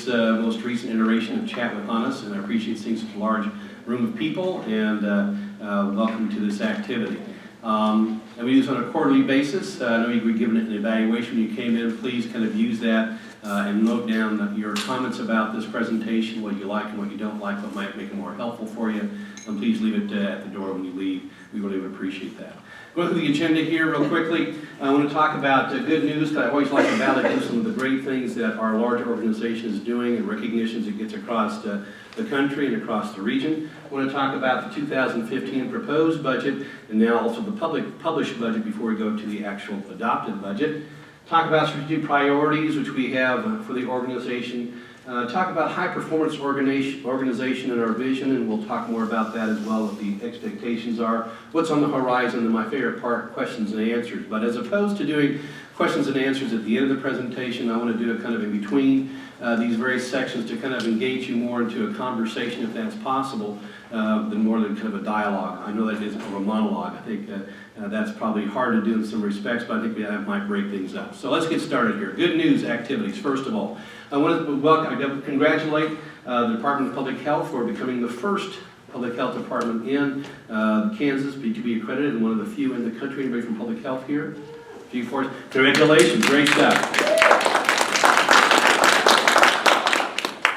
Most recent iteration of Chat with Hannes, and I appreciate seeing such a large room of people, and welcome to this activity. And we do this on a quarterly basis. I know you were given an evaluation when you came in. Please kind of use that and note down your comments about this presentation, what you like and what you don't like, what might make it more helpful for you. And please leave it at the door when you leave. We really would appreciate that. Going through the agenda here real quickly, I want to talk about good news, because I always like to validate some of the great things that our large organization is doing and recognitions it gets across the country and across the region. I want to talk about the 2015 proposed budget and now also the published budget before we go to the actual adopted budget. Talk about strategic priorities, which we have for the organization. Talk about high-performance organization and our vision, and we'll talk more about that as well, what the expectations are, what's on the horizon, and my favorite part, questions and answers. But as opposed to doing questions and answers at the end of the presentation, I want to do it kind of in between these various sections to kind of engage you more into a conversation, if that's possible, more than kind of a dialogue. I know that is a monologue. I think that's probably hard to do in some respects, but I think that might break things up. So let's get started here. Good news activities, first of all. I want to congratulate the Department of Public Health for becoming the first public health department in Kansas to be accredited, and one of the few in the country. Anybody from public health here? Congratulations, great stuff.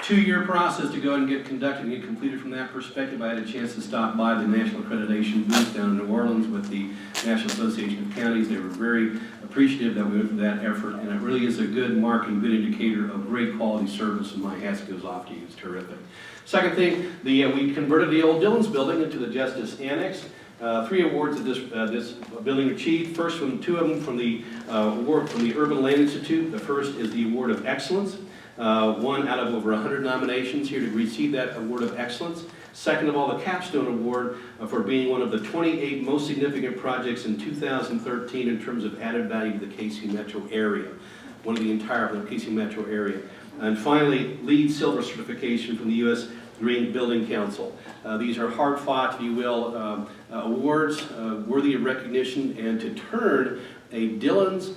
2-year process to go and get conducted and get completed from that perspective. I had a chance to stop by the National Accreditation booth down in New Orleans with the National Association of Counties. They were very appreciative that we went through that effort, and it really is a good mark and good indicator of great quality service, and my hat goes off to you. It's terrific. Second thing, we converted the old Dillon's building into the Justice Annex. 3 awards that this building achieved. First, two of them from the award from the Urban Land Institute. The first is the Award of Excellence. One out of over 100 nominations here to receive that Award of Excellence. Second of all, the Capstone Award for being one of the 28 most significant projects in 2013 in terms of added value to the KC metro area. One of the entire KC metro area. And finally, LEED Silver certification from the U.S. Green Building Council. These are hard-fought, if you will, awards worthy of recognition, and to turn a Dillon's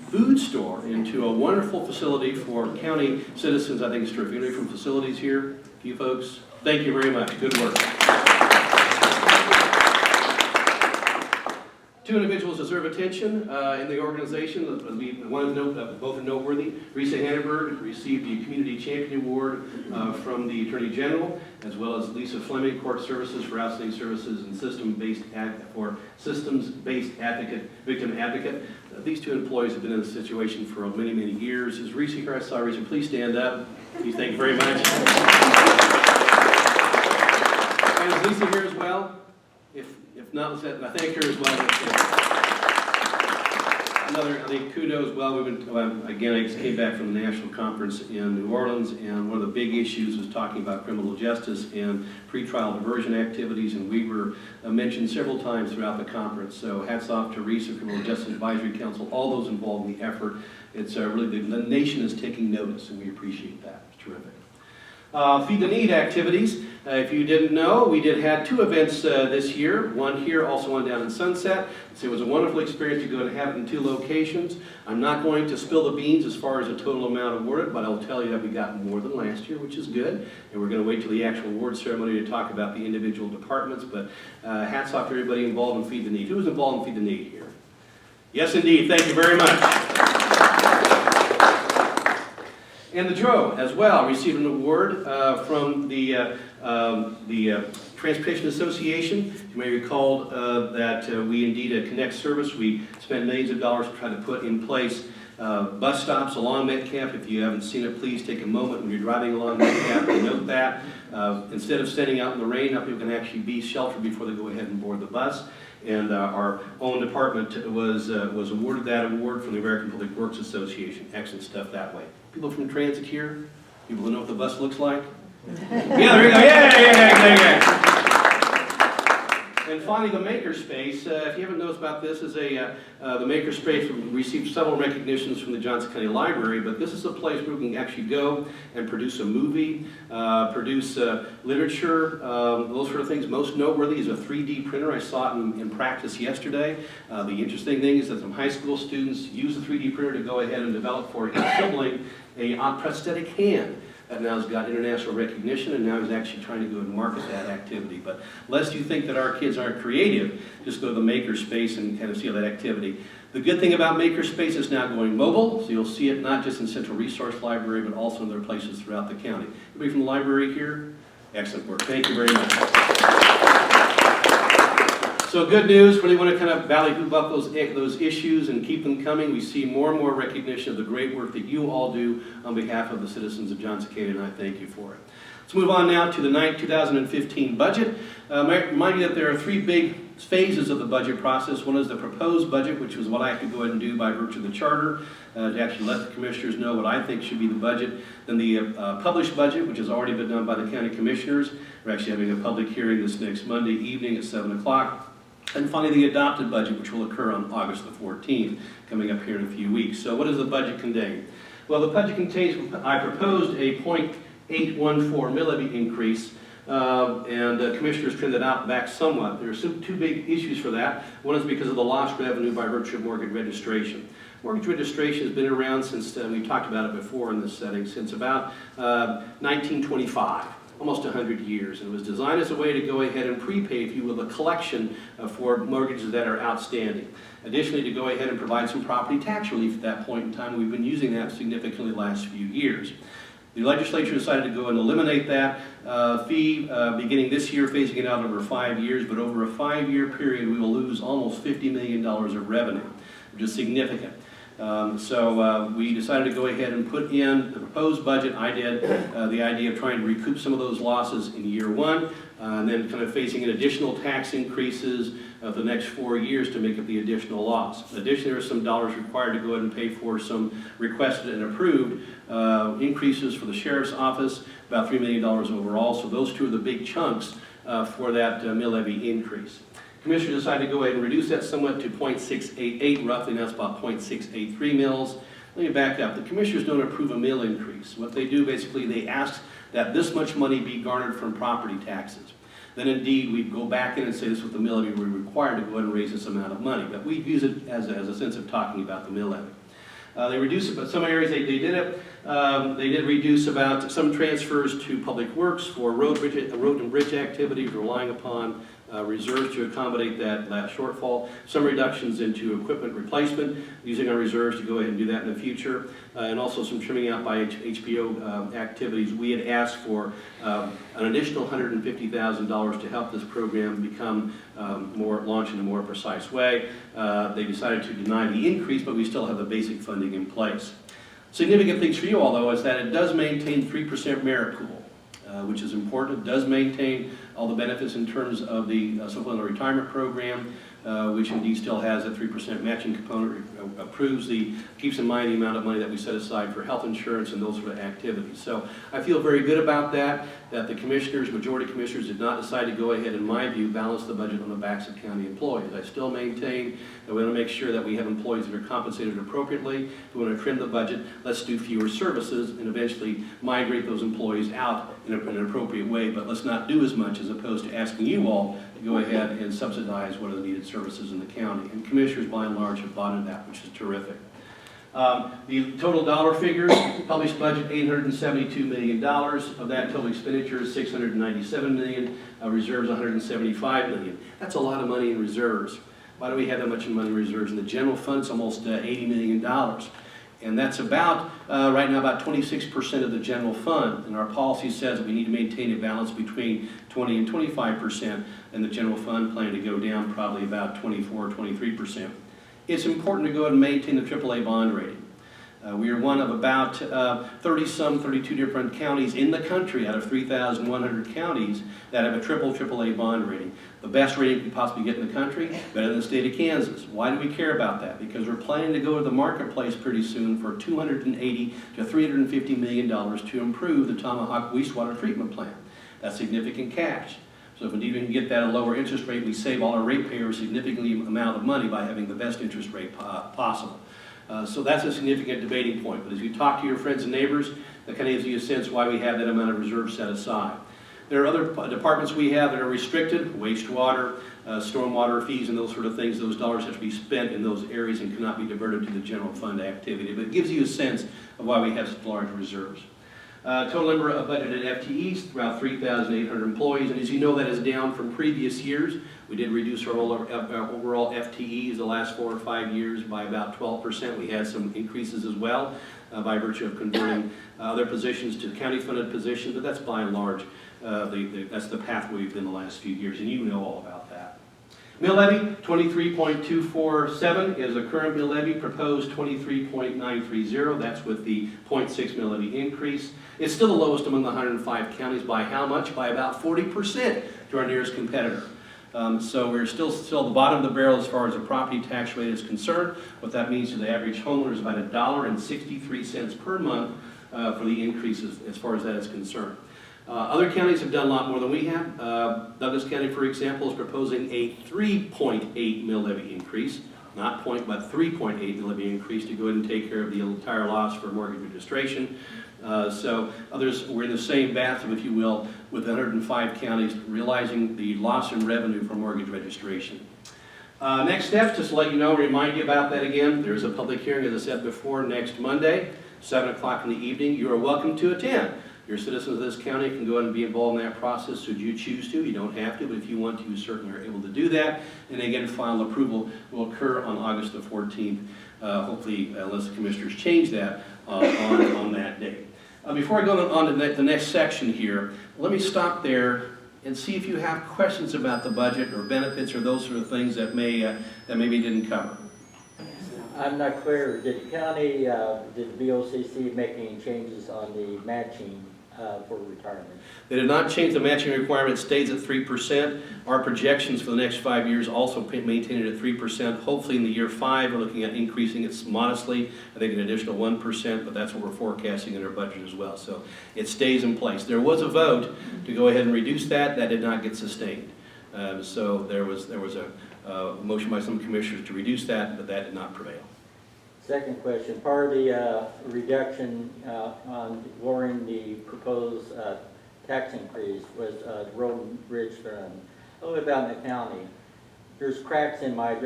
food store into a wonderful facility for county citizens, I think is terrific. Anybody from facilities here? A few folks? Thank you very much. Good work. 2 individuals deserve attention in the organization. Both are noteworthy. Risa Hannenberg received the Community Champion Award from the Attorney General, as well as Lisa Fleming, Court Services for Outstanding Services and Systems-Based Victim Advocate. These 2 employees have been in this situation for many, many years. Is Risa here? I saw Risa. Please stand up. Please, thank you very much. And is Lisa here as well? If not, I thank her as well. Another, I think, kudos. Well, again, I just came back from the national conference in New Orleans, and one of the big issues was talking about criminal justice and pretrial diversion activities, and we were mentioned several times throughout the conference. So hats off to RISA, Criminal Justice Advisory Council, all those involved in the effort. It's really, the nation is taking notice, and we appreciate that. It's terrific. Feed the Need activities. If you didn't know, we had 2 events this year. One here, also one down in Sunset. So it was a wonderful experience to go and have it in 2 locations. I'm not going to spill the beans as far as the total amount awarded, but I'll tell you that we got more than last year, which is good. And we're going to wait till the actual award ceremony to talk about the individual departments. But hats off to everybody involved in Feed the Need. Who was involved in Feed the Need here? Yes, indeed. Thank you very much. And the DRO, as well, received an award from the Transportation Association. You may recall that we indeed Connect service. We spent millions of dollars to try to put in place bus stops along Metcalf. If you haven't seen it, please take a moment when you're driving along Metcalf to note that. Instead of standing out in the rain, people can actually be sheltered before they go ahead and board the bus. And our own department was awarded that award from the American Public Works Association. Excellent stuff that way. People from transit here? People who know what the bus looks like? Yeah, there you go. Yeah. And finally, the Makerspace. If you haven't noticed about this, the Makerspace received several recognitions from the Johnson County Library, but this is a place where we can actually go and produce a movie, produce literature, those sort of things. Most noteworthy is a 3D printer. I saw it in practice yesterday. The interesting thing is that some high school students use the 3D printer to go ahead and develop for a sibling a prosthetic hand. that now has got international recognition, and now he's actually trying to go and market that activity. But lest you think that our kids aren't creative, just go to the Makerspace and kind of see that activity. The good thing about Makerspace is now going mobile, so you'll see it not just in Central Resource Library, but also in other places throughout the county. Anybody from the library here? Excellent work. Thank you very much. So good news, really want to kind of ballyhoo up those issues and keep them coming. We see more and more recognition of the great work that you all do on behalf of the citizens of John Cicada, and I thank you for it. Let's move on now to the 2015 budget. I remind you that there are three big phases of the budget process. One is the proposed budget, which is what I have to go ahead and do by virtue of the charter to actually let the commissioners know what I think should be the budget. Then the published budget, which has already been done by the county commissioners. We're actually having a public hearing this next Monday evening at 7 o'clock. And finally, the adopted budget, which will occur on August the 14th, coming up here in a few weeks. So what does the budget contain? Well, the budget contains, I proposed a 0.814 mill levy increase, and commissioners trimmed it out back somewhat. There are two big issues for that. One is because of the lost revenue by virtue of mortgage registration. Mortgage registration has been around since, we talked about it before in this setting, since about 1925. Almost 100 years, and it was designed as a way to go ahead and prepay, if you will, the collection for mortgages that are outstanding. Additionally, to go ahead and provide some property tax relief at that point in time. We've been using that significantly the last few years. The legislature decided to go and eliminate that fee beginning this year, phasing it out over 5 years, but over a 5-year period we will lose almost $50 million of revenue, which is significant. So we decided to go ahead and put in the proposed budget. I did the idea of trying to recoup some of those losses in year one, and then kind of phasing in additional tax increases the next 4 years to make up the additional loss. Additionally, there are some dollars required to go ahead and pay for some requested and approved increases for the sheriff's office, about $3 million overall. So those two are the big chunks for that mill levy increase. Commissioners decided to go ahead and reduce that somewhat to 0.688, roughly, and that's about 0.683 mills. Let me back up. The commissioners don't approve a mill increase. What they do, basically, they ask that this much money be garnered from property taxes. Then indeed, we go back in and say this is what the mill levy we're required to go ahead and raise this amount of money. But we use it as a sense of talking about the mill levy. They reduced it, but some areas they did it. They did reduce about some transfers to public works for road and bridge activities, relying upon reserves to accommodate that shortfall. Some reductions into equipment replacement, using our reserves to go ahead and do that in the future. And also some trimming out by HPO activities. We had asked for an additional $150,000 to help this program become launch in a more precise way. They decided to deny the increase, but we still have the basic funding in place. Significant things for you all, though, is that it does maintain 3% merit pool, which is important. It does maintain all the benefits in terms of the supplemental retirement program, which indeed still has a 3% matching component, keeps in mind the amount of money that we set aside for health insurance and those sort of activities. So I feel very good about that the commissioners, majority commissioners, did not decide to go ahead, in my view, balance the budget on the backs of county employees. I still maintain that we want to make sure that we have employees that are compensated appropriately. If we want to trim the budget, let's do fewer services and eventually migrate those employees out in an appropriate way, but let's not do as much as opposed to asking you all to go ahead and subsidize what are the needed services in the county. And commissioners, by and large, have bought into that, which is terrific. The total dollar figures, published budget $872 million. Of that, total expenditures $697 million, reserves $175 million. That's a lot of money in reserves. Why do we have that much money in reserves? In the general fund, it's almost $80 million. And that's about, right now, about 26% of the general fund. And our policy says that we need to maintain a balance between 20 and 25%, and the general fund plan to go down probably about 24 or 23%. It's important to go ahead and maintain the AAA bond rating. We are one of about 32 different counties in the country out of 3,100 counties that have a AAA bond rating. The best rating you can possibly get in the country, better than the state of Kansas. Why do we care about that? Because we're planning to go to the marketplace pretty soon for $280 to $350 million to improve the Tomahawk wastewater treatment plant. That's significant cash. So if indeed we can get that at a lower interest rate, we save all our ratepayers a significant amount of money by having the best interest rate possible. So that's a significant debating point. But as you talk to your friends and neighbors, that kind of gives you a sense why we have that amount of reserves set aside. There are other departments we have that are restricted, wastewater, stormwater fees, and those sort of things. Those dollars have to be spent in those areas and cannot be diverted to the general fund activity. But it gives you a sense of why we have such large reserves. Total number of budgeted FTEs, about 3,800 employees, and as you know, that is down from previous years. We did reduce our overall FTEs the last 4 or 5 years by about 12%. We had some increases as well by virtue of converting other positions to county-funded positions, but that's by and large, that's the path we've been the last few years, and you know all about that. Mill levy, 23.247 is a current mill levy, proposed 23.930. That's with the 0.6 mill levy increase. It's still the lowest among the 105 counties by how much? By about 40% to our nearest competitor. So we're still the bottom of the barrel as far as the property tax rate is concerned. What that means to the average homeowner is about $1.63 per month for the increases as far as that is concerned. Other counties have done a lot more than we have. Douglas County, for example, is proposing a 3.8 mill levy increase, not point, but 3.8 mill levy increase to go ahead and take care of the entire loss for mortgage registration. So others were in the same bathtub, if you will, with 105 counties realizing the loss in revenue for mortgage registration. Next steps, just to let you know, remind you about that again. There's a public hearing, as I said before, next Monday, 7 o'clock in the evening. You are welcome to attend. Your citizens of this county can go ahead and be involved in that process should you choose to. You don't have to, but if you want to, you certainly are able to do that. And again, final approval will occur on August the 14th, hopefully, unless the commissioners change that on that date. Before I go on to the next section here, let me stop there and see if you have questions about the budget or benefits or those sort of things that maybe didn't cover. I'm not clear. Did the county, did the BOCC make any changes on the matching for retirement? They did not change the matching requirement. It stays at 3%. Our projections for the next 5 years also maintain it at 3%. Hopefully in the year 5, we're looking at increasing it modestly. I think an additional 1%, but that's what we're forecasting in our budget as well. So it stays in place. There was a vote to go ahead and reduce that. That did not get sustained. So there was a motion by some commissioners to reduce that, but that did not prevail. Second question, part of the reduction on lowering the proposed tax increase was road and bridge fund. I live out in the county. There's cracks in my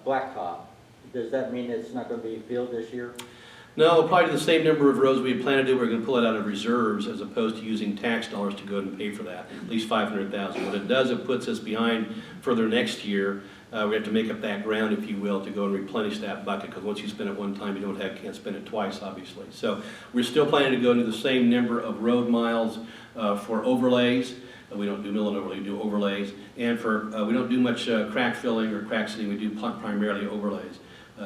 blacktop. Does that mean it's not going to be filled this year? No, probably the same number of roads we had planned to do. We're going to pull it out of reserves as opposed to using tax dollars to go ahead and pay for that, at least $500,000. What it does, it puts us behind further next year. We have to make up that ground, if you will, to go and replenish that bucket, because once you spend it one time, you can't spend it twice, obviously. So we're still planning to go into the same number of road miles for overlays. We don't do mill and overlay, we do overlays. And for we don't do much crack filling or crack sealing, we do primarily overlays.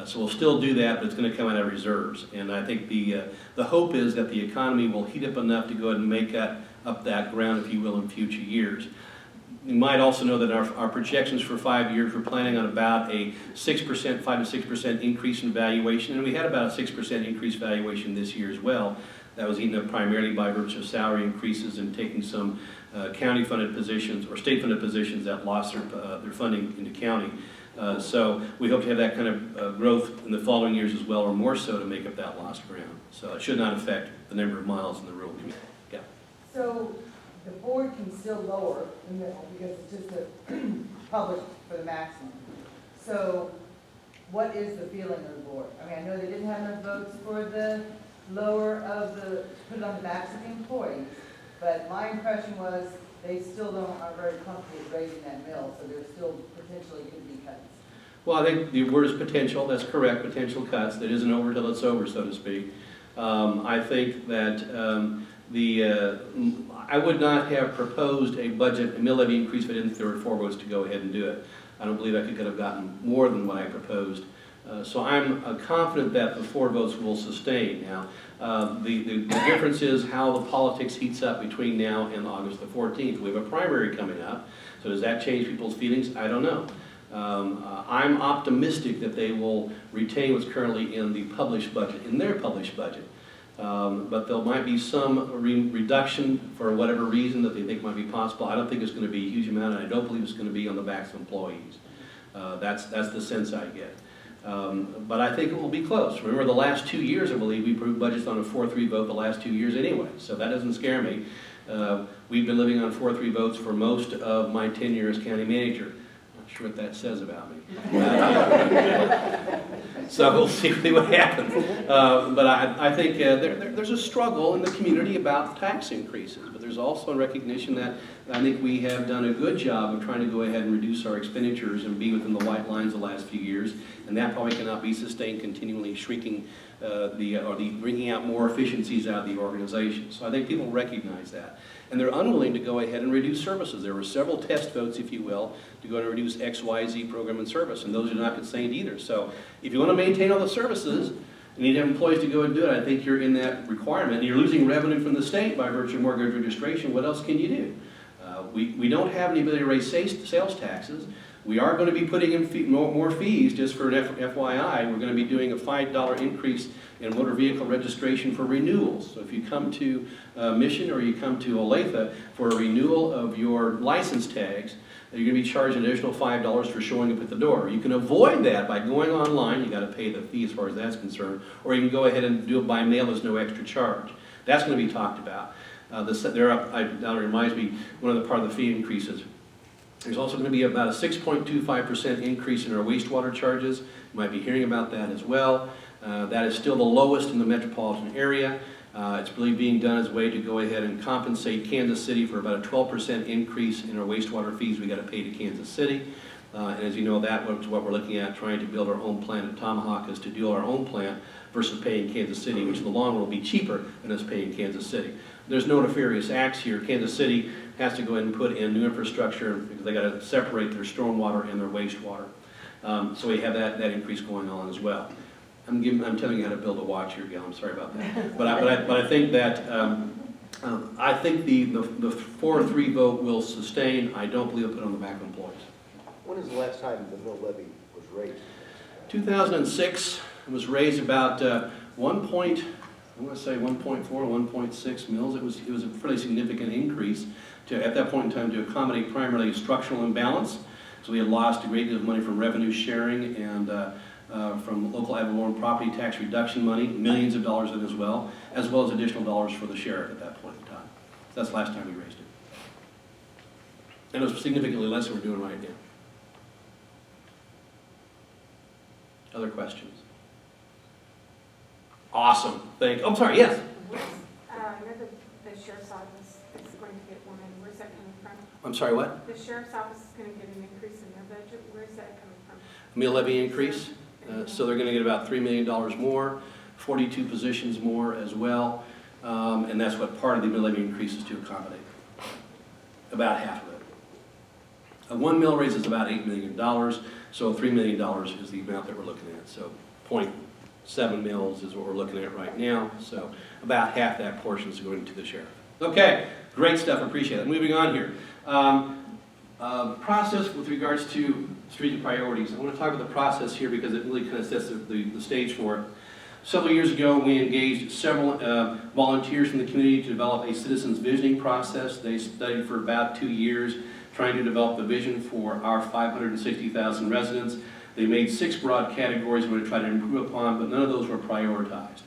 So we'll still do that, but it's going to come out of reserves. And I think the hope is that the economy will heat up enough to go ahead and make up that ground, if you will, in future years. You might also know that our projections for 5 years, we're planning on about a 6%, 5 to 6% increase in valuation, and we had about a 6% increase valuation this year as well. That was eaten up primarily by virtue of salary increases and taking some county-funded positions or state-funded positions that lost their funding into county. So we hope to have that kind of growth in the following years as well, or more so, to make up that lost ground. So it should not affect the number of miles in the rural community. Yeah. So the board can still lower the mill because it's just published for the maximum. So what is the feeling of the board? I mean, I know they didn't have enough votes for the lower of the, put it on the backs of the employees, but my impression was they still aren't very comfortable with raising that mill, so there still potentially could be cuts. Well, I think the word is potential. That's correct, potential cuts. That isn't over till it's over, so to speak. I think that I would not have proposed a mill levy increase if I didn't think there were 4 votes to go ahead and do it. I don't believe I could have gotten more than what I proposed. So I'm confident that the 4 votes will sustain. Now, the difference is how the politics heats up between now and August the 14th. We have a primary coming up, so does that change people's feelings? I don't know. I'm optimistic that they will retain what's currently in the published budget, in their published budget. But there might be some reduction for whatever reason that they think might be possible. I don't think it's going to be a huge amount, and I don't believe it's going to be on the backs of employees. That's the sense I get. But I think it will be close. Remember, the last 2 years, I believe, we approved budgets on a 4-3 vote the last 2 years anyway, so that doesn't scare me. We've been living on 4-3 votes for most of my tenure as county manager. Not sure what that says about me. So we'll see what happens. But I think there's a struggle in the community about tax increases, but there's also a recognition that I think we have done a good job of trying to go ahead and reduce our expenditures and be within the white lines the last few years, and that probably cannot be sustained continually shrinking bringing out more efficiencies out of the organization. So I think people recognize that. And they're unwilling to go ahead and reduce services. There were several test votes, if you will, to go and reduce X, Y, Z program and service, and those are not sustained either. So if you want to maintain all the services, you need to have employees to go and do it. I think you're in that requirement. And you're losing revenue from the state by virtue of mortgage registration. What else can you do? We don't have any ability to raise sales taxes. We are going to be putting in more fees, just for an FYI. We're going to be doing a $5 increase in motor vehicle registration for renewals. So if you come to Mission or you come to Olathe for a renewal of your license tags, you're going to be charged an additional $5 for showing up at the door. You can avoid that by going online. You got to pay the fee as far as that's concerned, or you can go ahead and do it by mail. There's no extra charge. That's going to be talked about. That reminds me, one of the part of the fee increases. There's also going to be about a 6.25% increase in our wastewater charges. You might be hearing about that as well. That is still the lowest in the metropolitan area. It's really being done as a way to go ahead and compensate Kansas City for about a 12% increase in our wastewater fees we got to pay to Kansas City. And as you know, that was what we're looking at, trying to build our own plant at Tomahawk, is to do our own plant versus paying Kansas City, which in the long run will be cheaper than us paying Kansas City. There's no nefarious acts here. Kansas City has to go ahead and put in new infrastructure because they got to separate their stormwater and their wastewater. So we have that increase going on as well. I'm telling you how to build a watch here, Gail. I'm sorry about that. But I think that I think the 4-3 vote will sustain. I don't believe it'll put on the back of employees. When is the last time the mill levy was raised? 2006 it was raised about I want to say 1.4, 1.6 mils. It was a fairly significant increase at that point in time to accommodate primarily a structural imbalance. So we had lost a great deal of money from revenue sharing and from local ad valorem property tax reduction money, millions of dollars in as well as additional dollars for the sheriff at that point in time. So that's the last time we raised it. And it was significantly less than we're doing right now. Other questions? Awesome. Thank you. I'm sorry, yes? I know the sheriff's office is going to get one, and where's that coming from? I'm sorry, what? The sheriff's office is going to get an increase in their budget. Where's that coming from? Mill levy increase. So they're going to get about $3 million more, 42 positions more as well. And that's what part of the mill levy increase is to accommodate. About half of it. One mill raise is about $8 million. So $3 million is the amount that we're looking at. So 0.7 mils is what we're looking at right now. So about half that portion is going to the sheriff. Okay, great stuff. Appreciate it. Moving on here. Process with regards to strategic priorities. I want to talk about the process here because it really kind of sets the stage for it. Several years ago, we engaged several volunteers from the community to develop a citizens visioning process. They studied for about 2 years, trying to develop the vision for our 560,000 residents. They made 6 broad categories we're going to try to improve upon, but none of those were prioritized.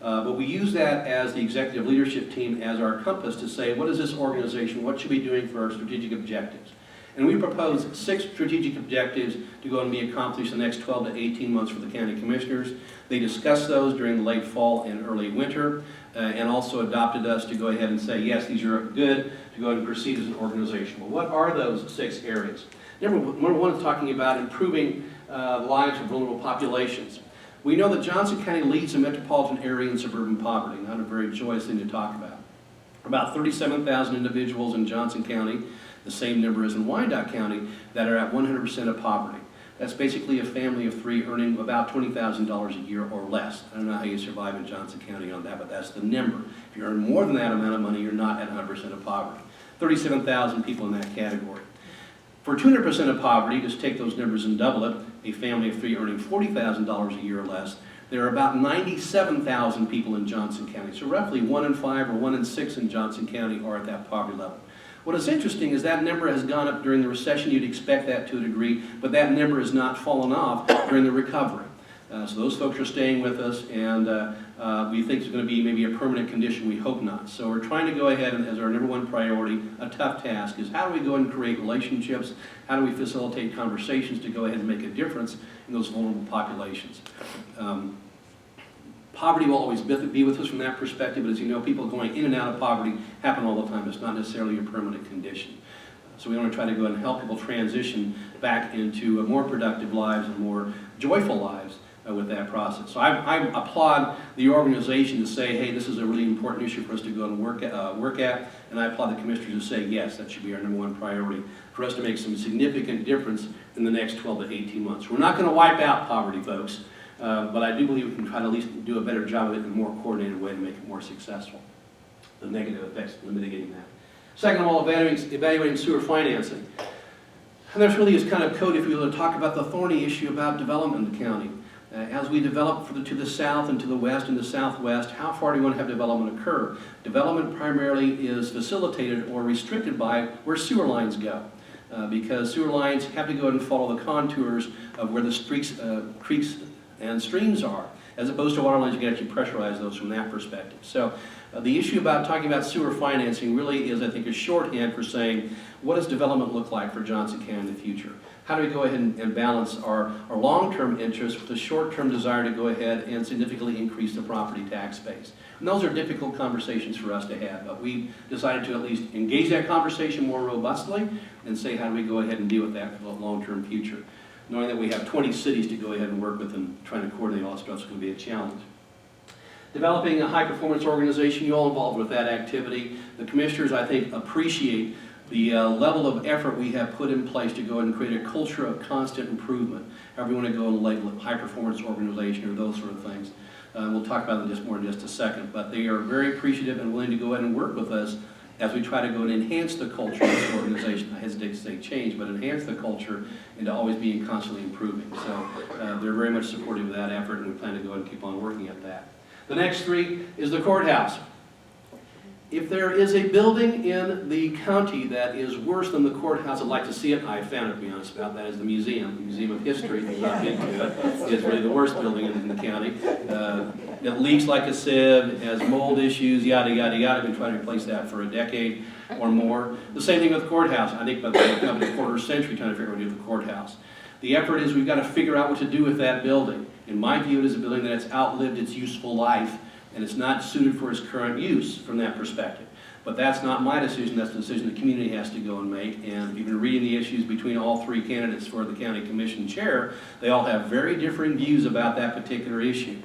But we use that as the executive leadership team as our compass to say, what is this organization, what should we be doing for our strategic objectives? And we proposed 6 strategic objectives to go and be accomplished in the next 12 to 18 months for the county commissioners. They discussed those during the late fall and early winter, and also adopted us to go ahead and say, yes, these are good, to go ahead and proceed as an organization. Well, what are those 6 areas? Number one is talking about improving the lives of vulnerable populations. We know that Johnson County leads the metropolitan area in suburban poverty, not a very joyous thing to talk about. About 37,000 individuals in Johnson County, the same number as in Wyandotte County, that are at 100% of poverty. That's basically a family of 3 earning about $20,000 a year or less. I don't know how you survive in Johnson County on that, but that's the number. If you earn more than that amount of money, you're not at 100% of poverty. 37,000 people in that category. For 200% of poverty, just take those numbers and double it, a family of 3 earning $40,000 a year or less, there are about 97,000 people in Johnson County. So roughly 1 in 5 or 1 in 6 in Johnson County are at that poverty level. What is interesting is that number has gone up during the recession. You'd expect that to a degree, but that number has not fallen off during the recovery. So those folks are staying with us, and we think it's going to be maybe a permanent condition. We hope not. So we're trying to go ahead and, as our #1 priority, a tough task, is how do we go ahead and create relationships? How do we facilitate conversations to go ahead and make a difference in those vulnerable populations? Poverty will always be with us from that perspective, but as you know, people going in and out of poverty happen all the time. It's not necessarily a permanent condition. So we want to try to go ahead and help people transition back into more productive lives and more joyful lives with that process. So I applaud the organization to say, hey, this is a really important issue for us to go and work at, and I applaud the commissioners to say, yes, that should be our #1 priority for us to make some significant difference in the next 12 to 18 months. We're not going to wipe out poverty, folks, but I do believe we can try to at least do a better job of it in a more coordinated way to make it more successful. The negative effects, mitigating that. Second of all, evaluating sewer financing. And this really is kind of code, if you will, to talk about the thorny issue about development in the county. As we develop to the south and to the west and the southwest, how far do we want to have development occur? Development primarily is facilitated or restricted by where sewer lines go. Because sewer lines have to go and follow the contours of where the creeks and streams are, as opposed to water lines. You can actually pressurize those from that perspective. So the issue about talking about sewer financing really is, I think, a shorthand for saying, what does development look like for Johnson County in the future? How do we go ahead and balance our long-term interests with the short-term desire to go ahead and significantly increase the property tax base? And those are difficult conversations for us to have, but we decided to at least engage that conversation more robustly and say, how do we go ahead and deal with that for the long-term future? Knowing that we have 20 cities to go ahead and work with and trying to coordinate all this stuff is going to be a challenge. Developing a high-performance organization, you all involved with that activity. The commissioners, I think, appreciate the level of effort we have put in place to go ahead and create a culture of constant improvement. However you want to go and label it, high-performance organization or those sort of things. We'll talk about that more in just a second, but they are very appreciative and willing to go ahead and work with us as we try to go and enhance the culture of this organization. I hesitate to say change, but enhance the culture and to always being constantly improving. So they're very much supportive of that effort, and we plan to go ahead and keep on working at that. The next 3 is the courthouse. If there is a building in the county that is worse than the courthouse, I'd like to see it. I found it, to be honest about that, is the Museum of History. If you've not been to it, it's really the worst building in the county. It leaks like a sieve, it has mold issues, yada, yada, yada. I've been trying to replace that for a decade or more. The same thing with the courthouse. I think about the quarter century trying to figure out what to do with the courthouse. The effort is we've got to figure out what to do with that building. In my view, it is a building that has outlived its useful life, and it's not suited for its current use from that perspective. But that's not my decision, that's the decision the community has to go and make. And if you've been reading the issues between all 3 candidates for the county commission chair, they all have very differing views about that particular issue.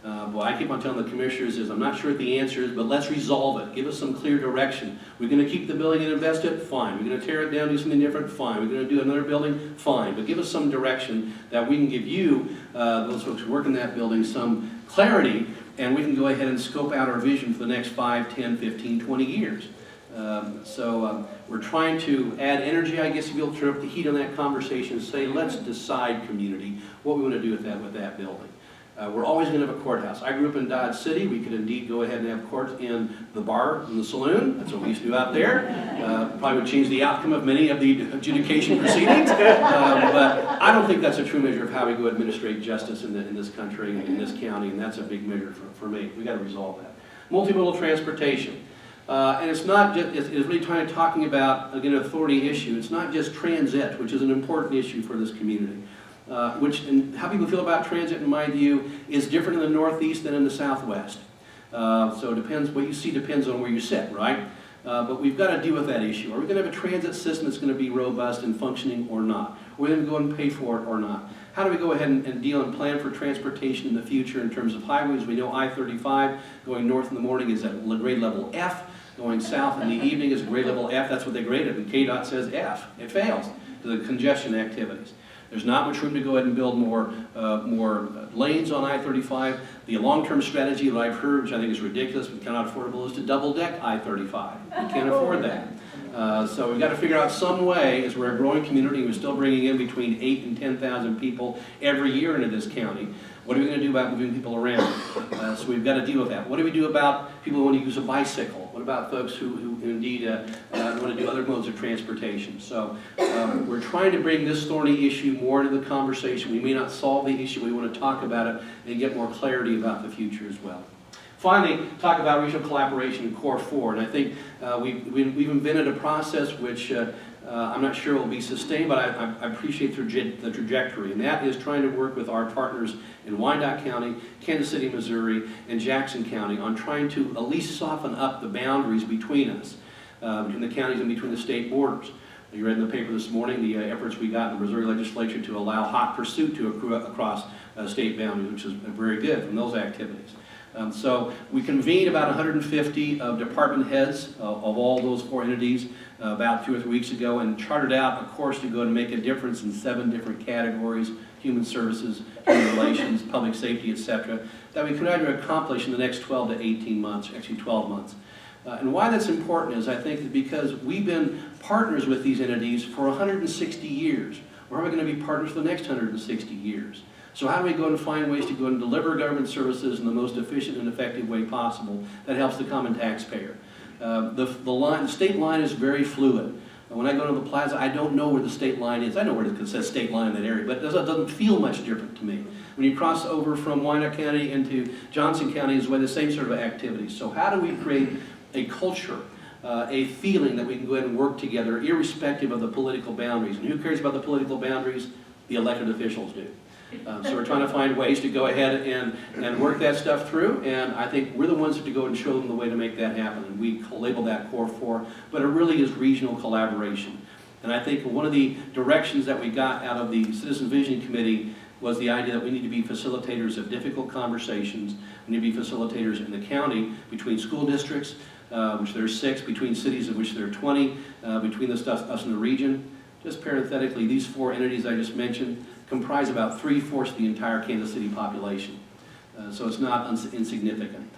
What I keep on telling the commissioners is, I'm not sure what the answer is, but let's resolve it. Give us some clear direction. We're going to keep the building and invest it? Fine. We're going to tear it down, do something different? Fine. We're going to do another building? Fine. But give us some direction that we can give you, those folks who work in that building, some clarity, and we can go ahead and scope out our vision for the next 5, 10, 15, 20 years. We're trying to add energy, I guess, if you'll turn up the heat on that conversation and say, let's decide, community, what we want to do with that building. We're always going to have a courthouse. I grew up in Dodge City. We could indeed go ahead and have courts in the bar and the saloon. That's what we used to do out there. Probably would change the outcome of many of the adjudication proceedings. But I don't think that's a true measure of how we go administrate justice in this country and in this county, and that's a big measure for me. We've got to resolve that. Multimodal transportation. And it's not just, it's really talking about, again, an authority issue. It's not just transit, which is an important issue for this community. And how people feel about transit, in my view, is different in the Northeast than in the Southwest. So it depends, what you see depends on where you sit, right? But we've got to deal with that issue. Are we going to have a transit system that's going to be robust and functioning or not? Are we going to go and pay for it or not? How do we go ahead and deal and plan for transportation in the future in terms of highways? We know I-35 going north in the morning is at grade level F. Going south in the evening is grade level F. That's what they graded. And KDOT says F. It fails to the congestion activities. There's not much room to go ahead and build more lanes on I-35. The long-term strategy that I've heard, which I think is ridiculous but cannot affordable, is to double-deck I-35. We can't afford that. So we've got to figure out some way, as we're a growing community, and we're still bringing in between 8,000 and 10,000 people every year into this county. What are we going to do about moving people around? So we've got to deal with that. What do we do about people who want to use a bicycle? What about folks who indeed want to do other modes of transportation? So we're trying to bring this thorny issue more into the conversation. We may not solve the issue, we want to talk about it and get more clarity about the future as well. Finally, talk about regional collaboration in Core 4, and I think we've invented a process which I'm not sure will be sustained, but I appreciate the trajectory, and that is trying to work with our partners in Wyandotte County, Kansas City, Missouri, and Jackson County on trying to at least soften up the boundaries between us, between the counties and between the state borders. You read in the paper this morning the efforts we got in the Missouri legislature to allow hot pursuit to accrue across state boundaries, which is very good from those activities. So we convened about 150 department heads of all those 4 entities about 2 or 3 weeks ago and charted out a course to go and make a difference in 7 different categories: human services, human relations, public safety, etc., that we could either accomplish in the next 12 to 18 months, actually 12 months. And why that's important is I think that because we've been partners with these entities for 160 years. Or are we going to be partners for the next 160 years? So how do we go and find ways to go and deliver government services in the most efficient and effective way possible that helps the common taxpayer? The state line is very fluid. When I go to the plaza, I don't know where the state line is. I know where it says state line in that area, but it doesn't feel much different to me. When you cross over from Wyandotte County into Johnson County, is the same sort of activities. So how do we create a culture, a feeling that we can go ahead and work together irrespective of the political boundaries? And who cares about the political boundaries? The elected officials do. So we're trying to find ways to go ahead and work that stuff through, and I think we're the ones to go and show them the way to make that happen, and we label that Core 4, but it really is regional collaboration. And I think one of the directions that we got out of the Citizen Vision Committee was the idea that we need to be facilitators of difficult conversations. We need to be facilitators in the county between school districts, which there are 6, between cities of which there are 20, between us and the region. Just parenthetically, these 4 entities I just mentioned comprise about 3/4 of the entire Kansas City population. So it's not insignificant.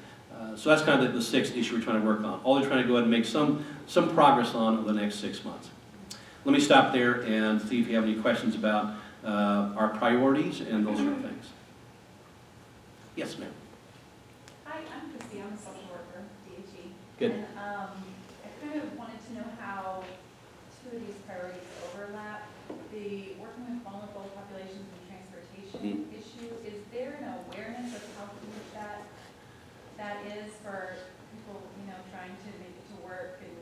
So that's kind of the 6th issue we're trying to work on. All they're trying to go ahead and make some progress on over the next 6 months. Let me stop there and see if you have any questions about our priorities and those sort of things. Yes, ma'am. Hi, I'm Christy. I'm a social worker, DHE. Good. And I kind of wanted to know how 2 of these priorities overlap. The working with vulnerable populations and transportation issue, is there an awareness of how huge that is for people, trying to make it to work and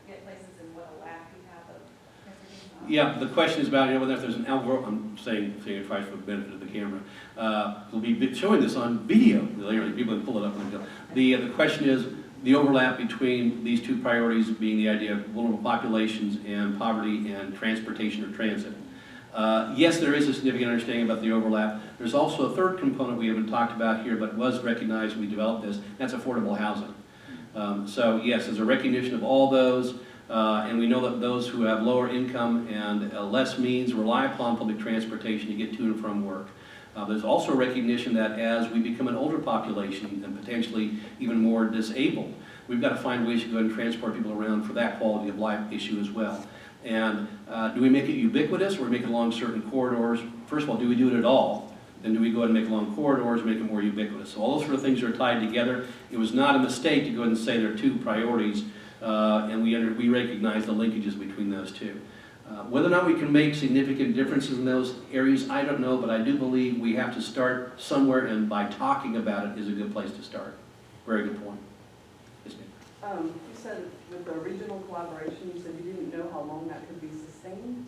get places, and what a lack we have of transportation? Yeah, the question is about whether if there's an algorithm. I'm saying advice for the benefit of the camera. We'll be showing this on video. Literally, people can pull it up and go. The question is the overlap between these 2 priorities being the idea of vulnerable populations and poverty and transportation or transit. Yes, there is a significant understanding about the overlap. There's also a 3rd component we haven't talked about here, but was recognized when we developed this. That's affordable housing. So yes, there's a recognition of all those, and we know that those who have lower income and less means rely upon public transportation to get to and from work. There's also recognition that as we become an older population and potentially even more disabled, we've got to find ways to go and transport people around for that quality of life issue as well. And do we make it ubiquitous, or we make it along certain corridors? First of all, do we do it at all? Then do we go ahead and make it along corridors, make it more ubiquitous? So all those sort of things are tied together. It was not a mistake to go ahead and say there are 2 priorities, and we recognize the linkages between those 2. Whether or not we can make significant differences in those areas, I don't know, but I do believe we have to start somewhere, and by talking about it is a good place to start. Very good point. Yes, ma'am. You said with the regional collaboration, you said you didn't know how long that could be sustained.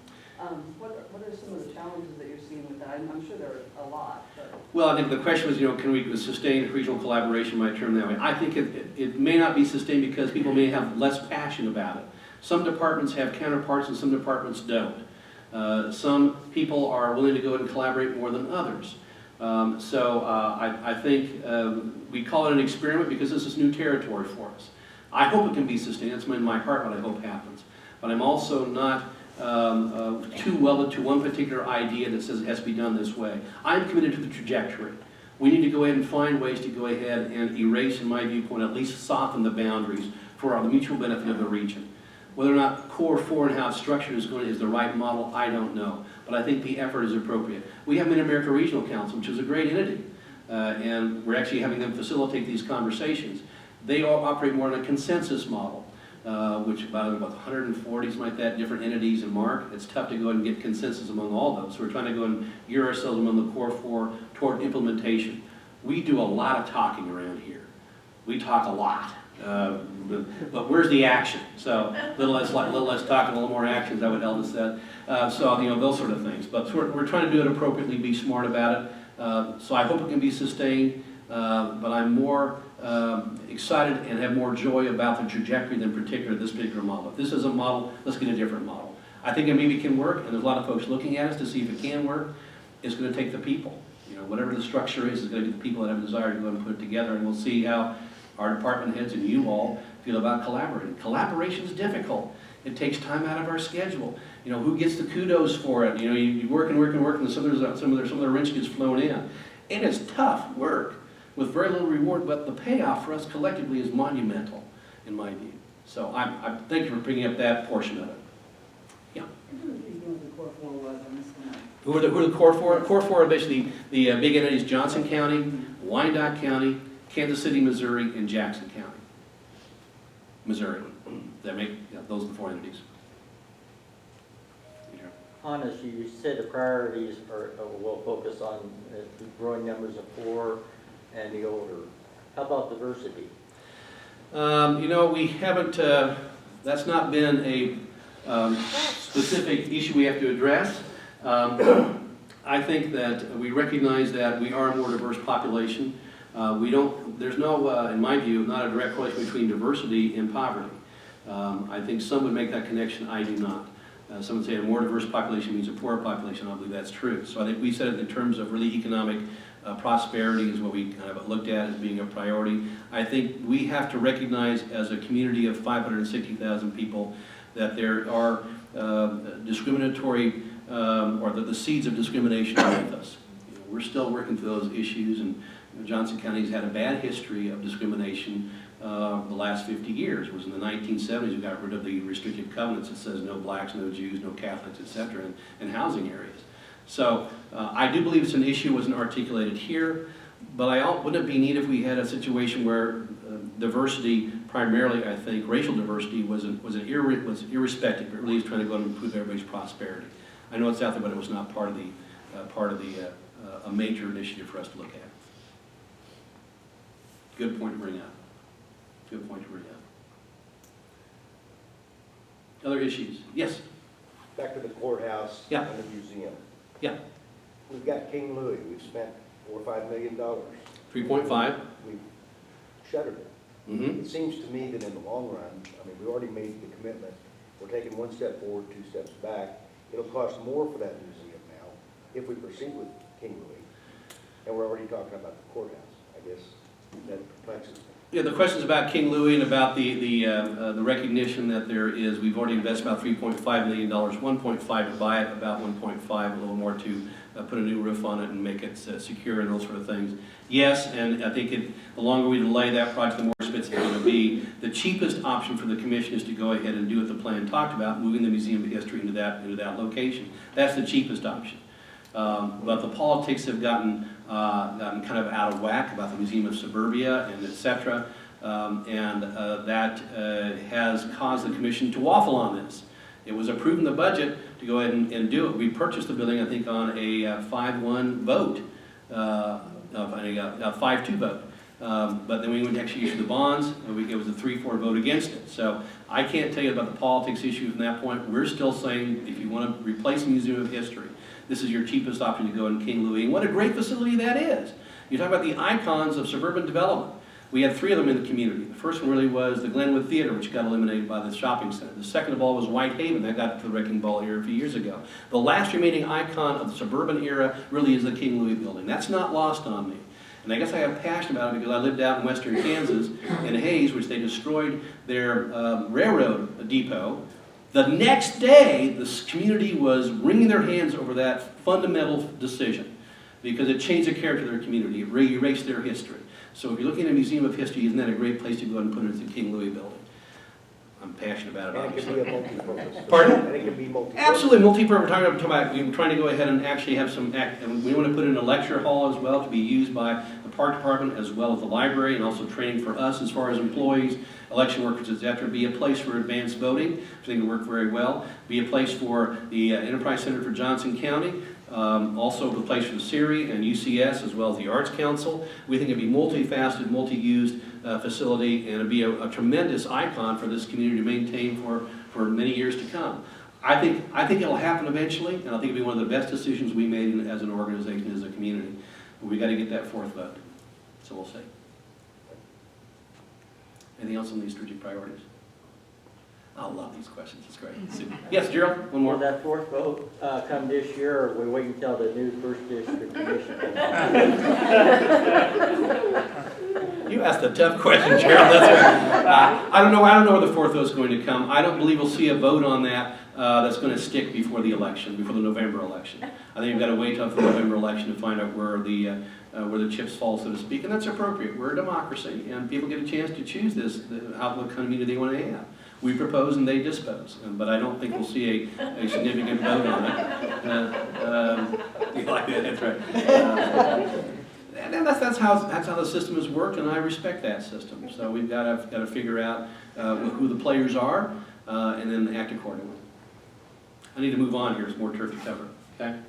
What are some of the challenges that you're seeing with that? I'm sure there are a lot. But. Well, I think the question was, can we sustain regional collaboration, my term that way? I think it may not be sustained because people may have less passion about it. Some departments have counterparts and some departments don't. Some people are willing to go and collaborate more than others. I think we call it an experiment because this is new territory for us. I hope it can be sustained. That's in my heart what I hope happens. But I'm also not too welded to one particular idea that says it has to be done this way. I'm committed to the trajectory. We need to go ahead and find ways to go ahead and erase, in my viewpoint, at least soften the boundaries for the mutual benefit of the region. Whether or not Core 4 and how it's structured is the right model, I don't know. But I think the effort is appropriate. We have Mid-America Regional Council, which is a great entity. And we're actually having them facilitate these conversations. They all operate more on a consensus model, which about 140, something like that, different entities in MARC. It's tough to go and get consensus among all those. So we're trying to go and gear ourselves among the core four toward implementation. We do a lot of talking around here. We talk a lot. But where's the action? So a little less talk and a little more action, is that what Elvis said? So, those sort of things. But we're trying to do it appropriately, be smart about it. So I hope it can be sustained, but I'm more excited and have more joy about the trajectory than this particular model. If this is a model, let's get a different model. I think it maybe can work, and there's a lot of folks looking at us to see if it can work. It's going to take the people. Whatever the structure is going to get the people that have a desire to go and put it together, and we'll see how our department heads and you all feel about collaborating. Collaboration is difficult. It takes time out of our schedule. Who gets the kudos for it? You work and work and work, and some of the wrench gets flown in. And it's tough work with very little reward, but the payoff for us collectively is monumental, in my view. So I thank you for bringing up that portion of it. Yeah. Who are the core four? Core four are basically the big entities: Johnson County, Wyandotte County, Kansas City, Missouri, and Jackson County, Missouri. Those are the four entities. Hannes, you said the priorities will focus on the growing numbers of poor and the older. How about diversity? We haven't, that's not been a specific issue we have to address. I think that we recognize that we are a more diverse population. There's no, in my view, not a direct correlation between diversity and poverty. I think some would make that connection, I do not. Some would say a more diverse population means a poorer population. I don't believe that's true. So I think we said it in terms of really economic prosperity is what we kind of looked at as being a priority. I think we have to recognize as a community of 560,000 people that there are discriminatory or the seeds of discrimination with us. We're still working through those issues, and Johnson County has had a bad history of discrimination the last 50 years. It was in the 1970s we got rid of the restrictive covenants that says no blacks, no Jews, no Catholics, etc. in housing areas. So I do believe it's an issue that wasn't articulated here, but wouldn't it be neat if we had a situation where diversity, primarily I think racial diversity, was irrespective, but really is trying to go and improve everybody's prosperity. I know it's out there, but it was not part of a major initiative for us to look at. Good point to bring up. Good point to bring up. Other issues? Yes? Back to the courthouse Yeah. and the museum. Yeah. We've got King Louis, we've spent $4 or $5 million. 3.5. We've shuttered it. Mm-hmm. It seems to me that in the long run, we already made the commitment, we're taking one step forward, 2 steps back. It'll cost more for that museum now if we proceed with King Louis. And we're already talking about the courthouse. I guess that perplexes me. Yeah, the questions about King Louis and about the recognition that we've already invested about $3.5 million, 1.5 to buy it, about 1.5, a little more to put a new roof on it and make it secure and those sort of things. Yes, and I think the longer we delay that project, the more expensive it's going to be. The cheapest option for the commission is to go ahead and do what the plan talked about, moving the Museum of History into that location. That's the cheapest option. But the politics have gotten kind of out of whack about the Museum of Suburbia and et cetera, and that has caused the commission to waffle on this. It was approved in the budget to go ahead and do it. We purchased the building, I think, on a 5-1 vote, a 5-2 vote. But then we went to actually issue the bonds, and it was a 3-4 vote against it. So I can't tell you about the politics issue from that point. We're still saying if you want to replace the Museum of History, this is your cheapest option to go in King Louis. And what a great facility that is. You talk about the icons of suburban development. We had 3 of them in the community. The first one really was the Glenwood Theater, which got eliminated by the shopping center. The second of all was Whitehaven. That got to the wrecking ball here a few years ago. The last remaining icon of the suburban era really is the King Louis building. That's not lost on me. And I guess I have passion about it because I lived out in western Kansas in Hayes, which they destroyed their railroad depot. The next day, this community was wringing their hands over that fundamental decision because it changed the character of their community. It erased their history. So if you're looking at a Museum of History, isn't that a great place to go and put it as the King Louis building? I'm passionate about it, And it obviously. can be a multi-purpose. Pardon? And it can be multi-purpose. Absolutely, multi-purpose. We're trying to go ahead and actually have some, and we want to put in a lecture hall as well to be used by the park department as well as the library, and also training for us as far as employees, election workers, etc. Be a place for advanced voting, which I think will work very well. Be a place for the Enterprise Center for Johnson County. Also a place for the CIRI and UCS as well as the Arts Council. We think it'd be multifaceted, multi-used facility, and it'd be a tremendous icon for this community to maintain for many years to come. I think it'll happen eventually, and I think it'll be one of the best decisions we made as an organization, as a community. But we got to get that fourth vote. So we'll see. Anything else on these strategic priorities? I love these questions. It's great. Super. Yes, Gerald, one Will more. that fourth vote come this year, or we wait until the new first district commission comes on? You asked a tough question, Gerald. That's right. I don't know where the fourth vote's going to come. I don't believe we'll see a vote on that that's going to stick before the election, before the November election. I think we've got to wait until the November election to find out where the chips fall, so to speak, and that's appropriate. We're a democracy, and people get a chance to choose what kind of meeting they want to have. We propose and they dispose, but I don't think we'll see a significant vote on it. You like that? That's right. And that's how the system has worked, and I respect that system. So we've got to figure out who the players are, and then act accordingly. I need to move on here. There's more turf to cover. Okay.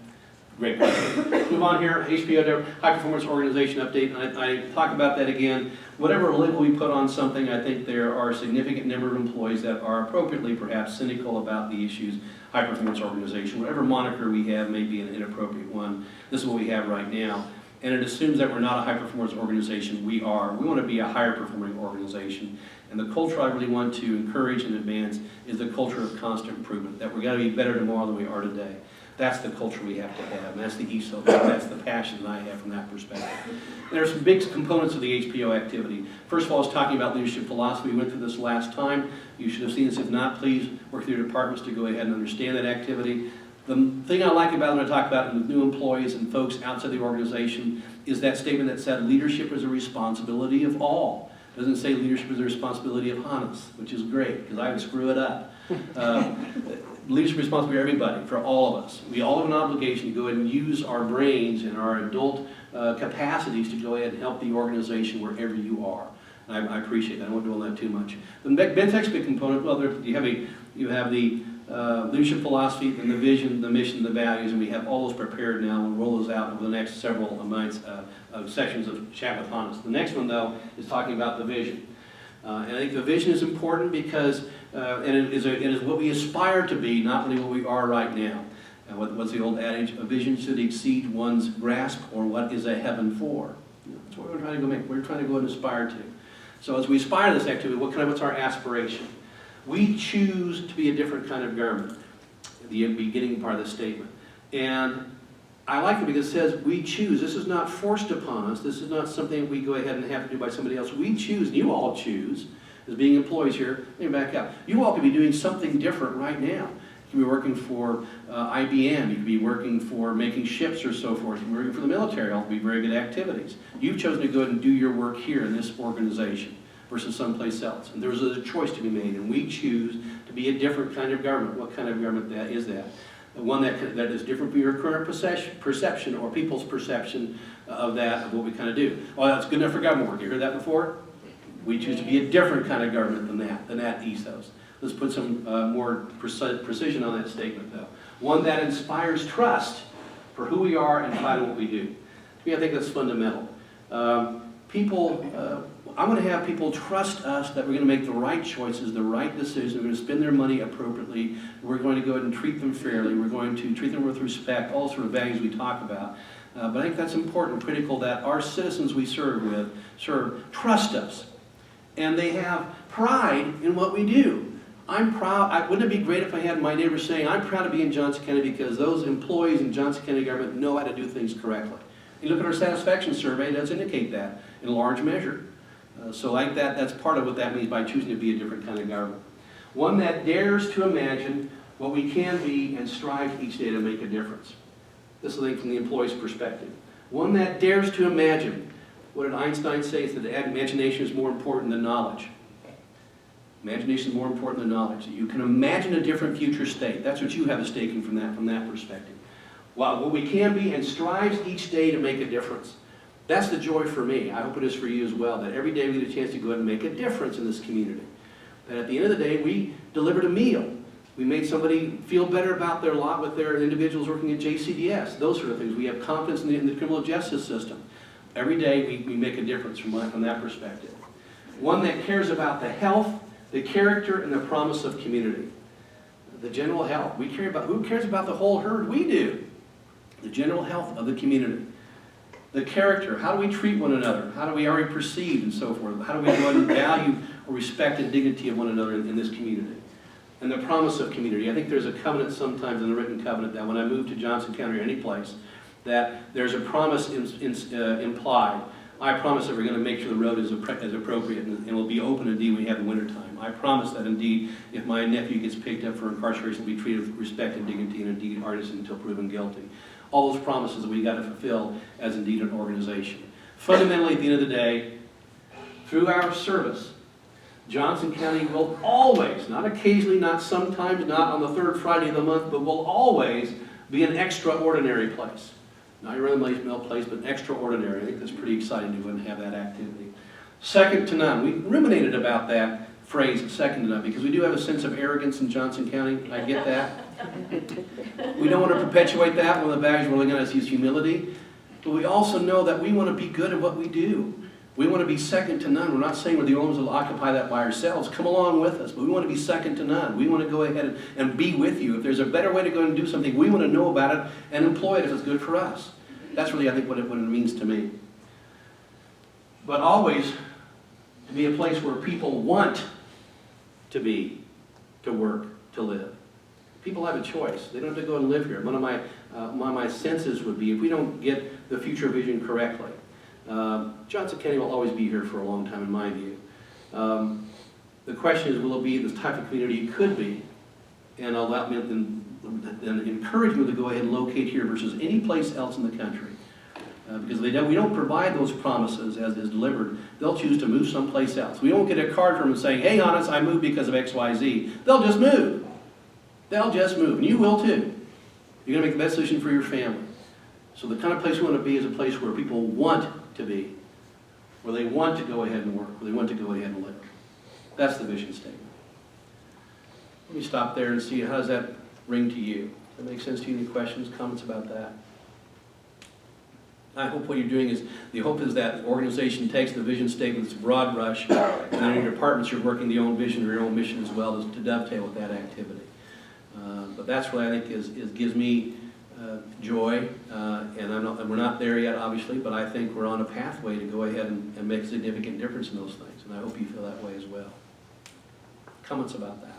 Great question. Move on here, HPO, High Performance Organization Update. I talk about that again. Whatever label we put on something, I think there are a significant number of employees that are appropriately perhaps cynical about the issues. High Performance Organization, whatever moniker we have may be an inappropriate one. This is what we have right now. And it assumes that we're not a high performance organization. We are. We want to be a higher performing organization. And the culture I really want to encourage and advance is the culture of constant improvement, that we're going to be better tomorrow than we are today. That's the culture we have to have, and that's the ethos, that's the passion that I have from that perspective. There are some big components of the HPO activity. First of all, I was talking about leadership philosophy. We went through this last time. You should have seen this. If not, please work through your departments to go ahead and understand that activity. The thing I like about it when I talk about it with new employees and folks outside the organization is that statement that said leadership is a responsibility of all. It doesn't say leadership is a responsibility of Hannes, which is great, because I would screw it up. Leadership responsibility for everybody, for all of us. We all have an obligation to go ahead and use our brains and our adult capacities to go ahead and help the organization wherever you are. I appreciate that. I won't dwell on that too much. The next big component, well, you have the leadership philosophy and the vision, the mission, the values, and we have all those prepared now. We'll roll those out over the next several months, sections of Chat with Hannes. The next one, though, is talking about the vision. And I think the vision is important because it is what we aspire to be, not really what we are right now. What's the old adage? A vision should exceed one's grasp, or what is a heaven for? That's what we're trying to go make. We're trying to go and aspire to. So as we aspire to this activity, what's our aspiration? We choose to be a different kind of garment. The beginning part of the statement. And I like it because it says we choose. This is not forced upon us. This is not something we go ahead and have to do by somebody else. We choose, and you all choose, as being employees here. Let me back up. You all could be doing something different right now. You could be working for IBM. You could be working for making ships or so forth. You could be working for the military. All could be very good activities. You've chosen to go ahead and do your work here in this organization versus someplace else. And there's a choice to be made, and we choose to be a different kind of garment. What kind of garment is that? One that is different from your current perception or people's perception of what we kind of do. Oh, that's good enough for government work. You heard that before? We choose to be a different kind of government than that ethos. Let's put some more precision on that statement, though. One that inspires trust for who we are and find what we do. I think that's fundamental. I want to have people trust us that we're going to make the right choices, the right decisions. We're going to spend their money appropriately. We're going to go ahead and treat them fairly. We're going to treat them with respect, all sort of values we talk about. But I think that's important, critical, that our citizens we serve trust us. And they have pride in what we do. I'm proud. Wouldn't it be great if I had my neighbors saying, I'm proud to be in Johnson County because those employees in Johnson County government know how to do things correctly. You look at our satisfaction survey, it does indicate that in large measure. So like that's part of what that means by choosing to be a different kind of government. One that dares to imagine what we can be and strive each day to make a difference. This is, I think, from the employee's perspective. One that dares to imagine. What did Einstein say? That imagination is more important than knowledge. Imagination is more important than knowledge. That you can imagine a different future state. That's what you have at stake from that perspective. What we can be and strives each day to make a difference. That's the joy for me. I hope it is for you as well, that every day we get a chance to go ahead and make a difference in this community. That at the end of the day, we delivered a meal. We made somebody feel better about their lot with their individuals working at JCDS, those sort of things. We have confidence in the criminal justice system. Every day we make a difference from that perspective. One that cares about the health, the character, and the promise of community. The general health. We care about, who cares about the whole herd? We do. The general health of the community. The character, how do we treat one another? How do we already perceive and so forth? How do we go and value or respect the dignity of one another in this community? And the promise of community. I think there's a covenant sometimes in the written covenant that when I move to Johnson County or any place, that there's a promise implied. I promise that we're going to make sure the road is appropriate and will be open indeed when we have the winter time. I promise that indeed, if my nephew gets picked up for incarceration, he'll be treated with respect and dignity and indeed innocent until proven guilty. All those promises that we got to fulfill as indeed an organization. Fundamentally, at the end of the day, through our service, Johnson County will always, not occasionally, not sometimes, not on the third Friday of the month, but will always be an extraordinary place. Not your run-of-the-mill place, but extraordinary. I think that's pretty exciting to go and have that activity. Second to none. We ruminated about that phrase, second to none, because we do have a sense of arrogance in Johnson County. I get that. We don't want to perpetuate that. One of the values we're looking at is humility. But we also know that we want to be good at what we do. We want to be second to none. We're not saying we're the only ones that will occupy that by ourselves. Come along with us. But we want to be second to none. We want to go ahead and be with you. If there's a better way to go and do something, we want to know about it and employ it if it's good for us. That's really, I think, what it means to me. But always to be a place where people want to be, to work, to live. People have a choice. They don't have to go and live here. One of my senses would be if we don't get the future vision correctly, Johnson County will always be here for a long time in my view. The question is, will it be the type of community it could be? And allow me then encourage you to go ahead and locate here versus any place else in the country. Because we don't provide those promises as is delivered. They'll choose to move someplace else. We don't get a card from them saying, hey, honest, I moved because of X, Y, Z. They'll just move. They'll just move. And you will too. You're going to make the best decision for your family. So the kind of place we want to be is a place where people want to be. Where they want to go ahead and work. Where they want to go ahead and live. That's the vision statement. Let me stop there and see, how does that ring to you? Does that make sense to you? Any questions, comments about that? I hope what you're doing is, the hope is that the organization takes the vision statement, it's a broad brush, and then in your departments you're working the own vision or your own mission as well to dovetail with that activity. But that's what I think gives me joy, and we're not there yet, obviously, but I think we're on a pathway to go ahead and make a significant difference in those things, and I hope you feel that way as well. Comments about that?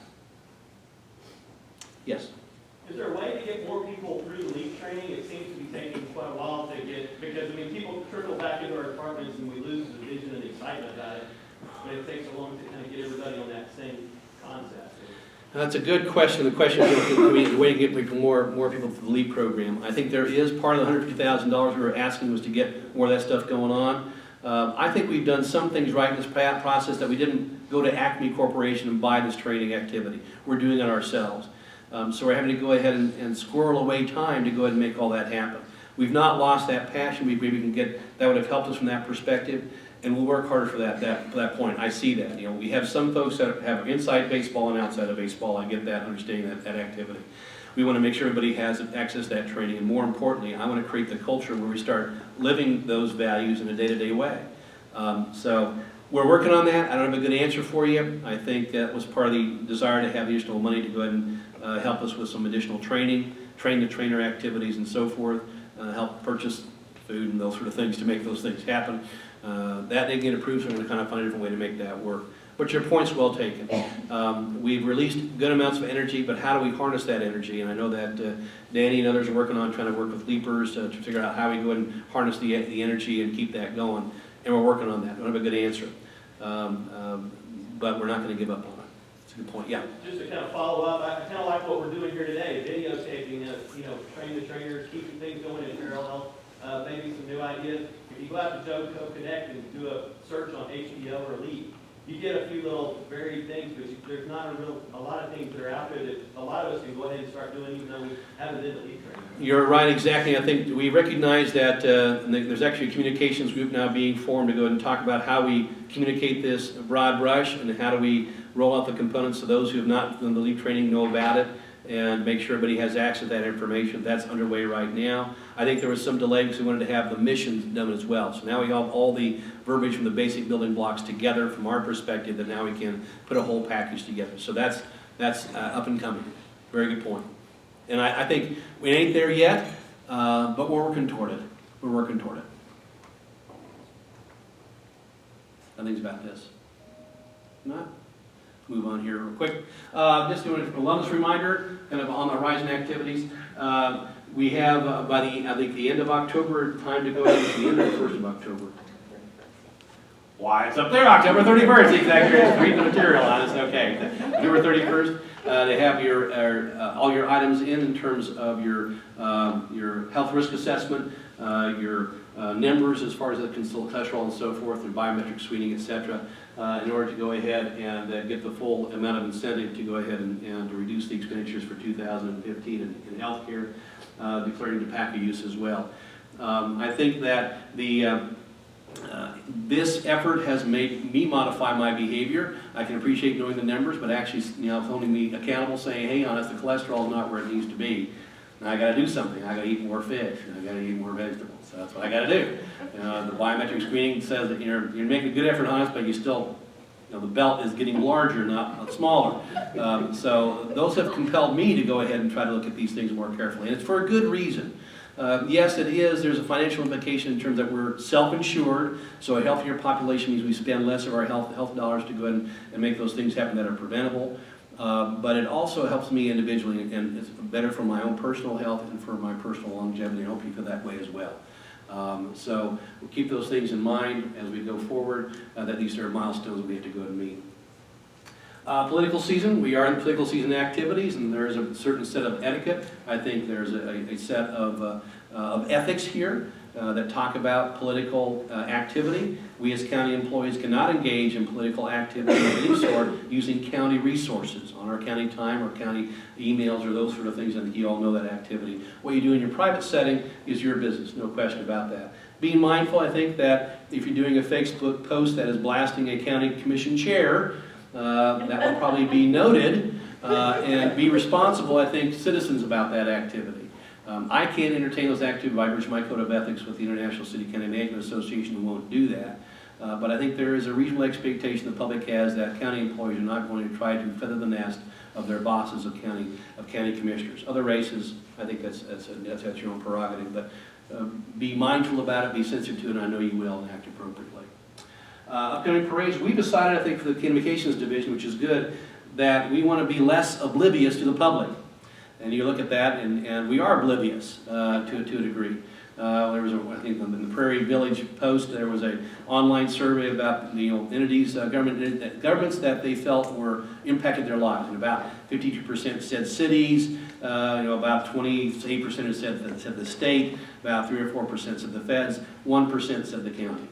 Yes? Is there a way to get more people through the LEAP training? It seems to be taking quite a while to get, because, I mean, people trickle back into our departments and we lose the vision and the excitement about it, but it takes so long to kind of get everybody on that same concept. That's a good question. The question is, the way to get more people to the LEAP program. I think there is part of the $150,000 we were asking was to get more of that stuff going on. I think we've done some things right in this process that we didn't go to Acme Corporation and buy this training activity. We're doing it ourselves. So we're having to go ahead and squirrel away time to go ahead and make all that happen. We've not lost that passion. We can get, that would have helped us from that perspective, and we'll work harder for that point. I see that. You know, we have some folks that have inside baseball and outside of baseball. I get that, understanding that activity. We want to make sure everybody has access to that training, and more importantly, I want to create the culture where we start living those values in a day-to-day way. So we're working on that. I don't have a good answer for you. I think that was part of the desire to have additional money to go ahead and help us with some additional training, train-the-trainer activities and so forth, help purchase food and those sort of things to make those things happen. That didn't get approved, so we're going to kind of find a different way to make that work. But your point's well taken. We've released good amounts of energy, but how do we harness that energy? And I know that Danny and others are working on trying to work with leapers to figure out how we go and harness the energy and keep that going. And we're working on that. I don't have a good answer. But we're not going to give up on it. That's a good point. Yeah. Just to kind of follow up, I kind of like what we're doing here today, videotaping, train the trainers, keeping things going in parallel, maybe some new ideas. If you go out to Joe Co Connect and do a search on HBO or LEAP, you get a few little varied things, but there's not a lot of things that are out there that a lot of us can go ahead and start doing, even though we haven't did the lead training. You're right, exactly. I think we recognize that there's actually a communications group now being formed to go ahead and talk about how we communicate this broad brush and how do we roll out the components so those who have not done the lead training know about it and make sure everybody has access to that information. That's underway right now. I think there was some delay because we wanted to have the missions done as well. So now we have all the verbiage from the basic building blocks together from our perspective that now we can put a whole package together. So that's up and coming. Very good point. And I think we ain't there yet, but we're working toward it. We're working toward it. Nothing's about this. Not? Move on here real quick. Just doing a wellness reminder, kind of on the horizon activities. We have by I think the end of October, time to go ahead to the end of the 1st of October. Why, it's up there, October 31st, exactly. Just read the material on it, okay. October 31st, they have your all your items in terms of your health risk assessment, your numbers as far as the cholesterol and so forth, and biometric screening, etc., in order to go ahead and get the full amount of incentive to go ahead and to reduce the expenditures for 2015 in healthcare, declaring tobacco use as well. I think that this effort has made me modify my behavior. I can appreciate knowing the numbers, but actually, holding me accountable, saying, "Hey, honest, the cholesterol is not where it needs to be. Now I got to do something. I got to eat more fish. I got to eat more vegetables. So that's what I got to do." The biometric screening says that you're making a good effort, honest, but you still, the belt is getting larger, not smaller. So those have compelled me to go ahead and try to look at these things more carefully, and it's for a good reason. Yes, it is. There's a financial implication in terms that we're self-insured, so a healthier population means we spend less of our health dollars to go ahead and make those things happen that are preventable. But it also helps me individually, and it's better for my own personal health and for my personal longevity, and I hope you feel that way as well. So we'll keep those things in mind as we go forward, that these are milestones we have to go and meet. Political season, we are in political season activities, and there is a certain set of etiquette. I think there's a set of ethics here that talk about political activity. We as county employees cannot engage in political activity of any sort using county resources on our county time or county emails or those sort of things. I think you all know that activity. What you do in your private setting is your business, no question about that. Being mindful, I think, that if you're doing a Facebook post that is blasting a county commission chair, that will probably be noted, and be responsible, I think, citizens about that activity. I can't entertain those activities by virtue of my code of ethics with the International City County Management Association, who won't do that. But I think there is a reasonable expectation the public has that county employees are not going to try to feather the nest of their bosses of county commissioners. Other races, I think that's your own prerogative, but be mindful about it, be sensitive to it, and I know you will, and act appropriately. Upcoming parades, we decided, I think, for the Communications Division, which is good, that we want to be less oblivious to the public. And you look at that, and we are oblivious to a degree. There was, I think, in the Prairie Village Post, there was an online survey about entities, governments that they felt were impacted their lives. And about 52% said cities, about 28% said the state, about 3 or 4% said the feds, 1% said the county.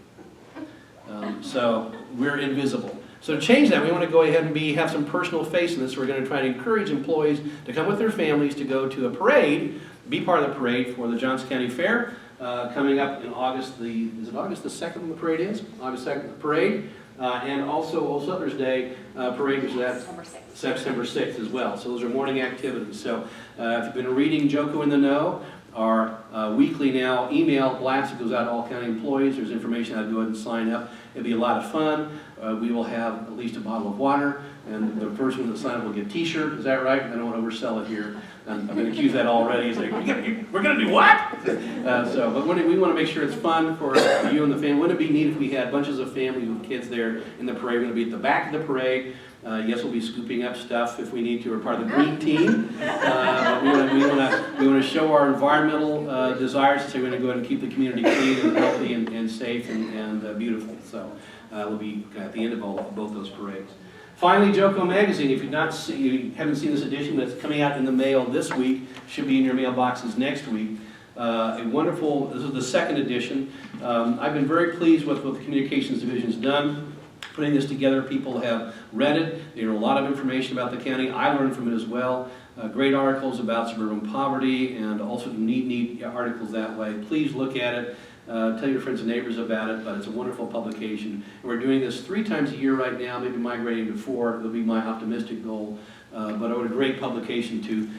So we're invisible. So to change that, we want to go ahead and have some personal face in this. We're going to try to encourage employees to come with their families to go to a parade, be part of the parade for the Johnson County Fair, coming up in August. Is it August the 2nd the parade is? August 2nd the parade. And also Old Settlers Day parade, which is September 6th as well. So those are morning activities. So if you've been reading Joko in the Know, our weekly now email blast that goes out to all county employees. There's information how to go ahead and sign up. It'll be a lot of fun. We will have at least a bottle of water, and the person that signs up will get a T-shirt. Is that right? I don't want to oversell it here. I've been accused of that already. It's like, we're going to do what? But we want to make sure it's fun for you and the family. Wouldn't it be neat if we had bunches of families with kids there in the parade? We're going to be at the back of the parade. Yes, we'll be scooping up stuff if we need to. We're part of the green team. We want to show our environmental desires, so we're going to go ahead and keep the community clean and healthy and safe and beautiful. So we'll be at the end of both those parades. Finally, Joko Magazine. If you haven't seen this edition, but it's coming out in the mail this week. Should be in your mailboxes next week. This is the second edition. I've been very pleased with what the Communications Division's done. putting this together. People have read it. They know a lot of information about the county. I learned from it as well. Great articles about suburban poverty and also neat articles that way. Please look at it. Tell your friends and neighbors about it, but it's a wonderful publication. And we're doing this 3 times a year right now, maybe migrating to 4. It'll be my optimistic goal. But what a great publication to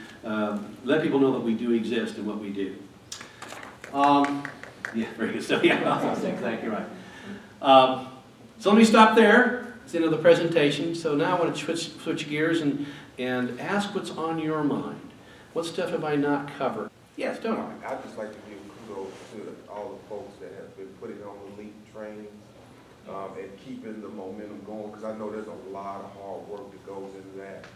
let people know that we do exist and what we do. Yeah, very good stuff. Yeah, that's exactly right. So let me stop there. It's the end of the presentation. So now I want to switch gears and ask what's on your mind. What stuff have I not covered? Yes, don't I? I'd just like to give kudos to all the folks that have been putting on the LEAP trainings and keeping the momentum going, because I know there's a lot of hard work that goes into that.